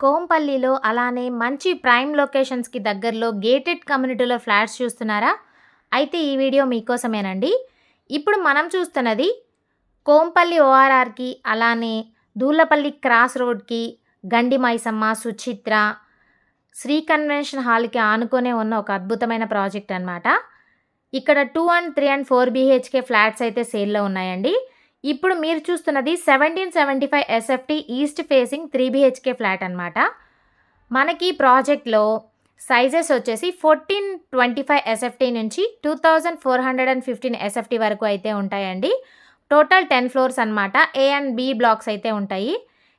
కోంపల్లిలో అలానే మంచి ప్రైమ్ లొకేషన్స్‌కి దగ్గరలో గేటెడ్ కమ్యూనిటీలో ఫ్లాట్స్ చూస్తున్నారా? అయితే ఈ వీడియో మీకోసమేనండి. ఇప్పుడు మనం చూస్తున్నది కోంపల్లి ఓఆర్ఆర్‌కి అలానే దూలపల్లి క్రాస్ రోడ్‌కి గండి మైసమ్మ, సుచిత్ర, శ్రీ కన్వెన్షన్ హాల్‌కి ఆనుకునే ఉన్న ఒక అద్భుతమైన ప్రాజెక్ట్ అనమాట. ఇక్కడ 2 అండ్ 3 అండ్ 4 బీహెచ్‌కే ఫ్లాట్స్ అయితే సేల్‌లో ఉన్నాయండి. ఇప్పుడు మీరు చూస్తున్నది 1775 SFT east facing 3 BHK flat అనమాట. మనకి ప్రాజెక్ట్‌లో సైజెస్ వచ్చేసి 1425 ఎస్ఎఫ్టీ నుంచి 2415 ఎస్ఎఫ్టీ వరకు అయితే ఉంటాయండి. టోటల్ 10 ఫ్లోర్స్ అనమాట. ఏ అండ్ బి బ్లాక్స్ అయితే ఉంటాయి.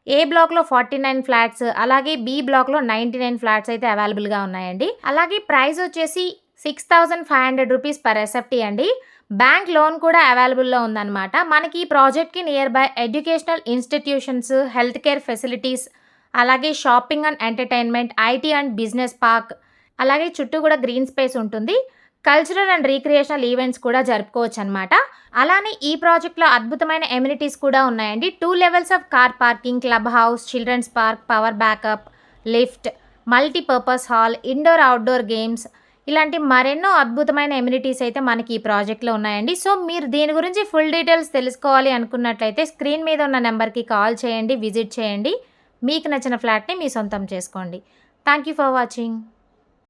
ఏ బ్లాక్‌లో 49 ఫ్లాట్స్, అలాగే బి బ్లాక్‌లో 99 ఫ్లాట్స్ అయితే అవైలబుల్‌గా ఉన్నాయండి. అలాగే ప్రైస్ వచ్చేసి 6500 రూపీస్ పర్ ఎస్ఎఫ్టీ అండి. బ్యాంక్ లోన్ కూడా అవైలబుల్‌లో ఉందన్నమాట. మనకి ఈ ప్రాజెక్ట్‌కి near by educational institutions, health care facilities, అలాగే shopping and entertainment, IT and business park, అలాగే చుట్టూ కూడా గ్రీన్ స్పేస్ ఉంటుంది. కల్చరల్ అండ్ రీక్రియేషనల్ ఈవెంట్స్ కూడా జరుపుకోవచ్చనమాట. అలానే ఈ ప్రాజెక్ట్‌లో అద్భుతమైన ఎమ్యూనిటీస్ కూడా ఉన్నాయండి. 2 levels of car parking, club house, children's park, power backup, lift, multipurpose hall, indoor, outdoor games, ఇలాంటి మరెన్నో అద్భుతమైన ఎమ్యూనిటీస్ అయితే మనకి ఈ ప్రాజెక్ట్‌లో ఉన్నాయండి. సో, మీరు దీని గురించి ఫుల్ డీటెయిల్స్ తెలుసుకోవాలి అనుకున్నట్లయితే స్క్రీన్ మీద ఉన్న నెంబర్‌కి కాల్ చేయండి, విజిట్ చేయండి. మీకు నచ్చిన ఫ్లాట్‌ని మీ సొంతం చేసుకోండి. Thank you for watching.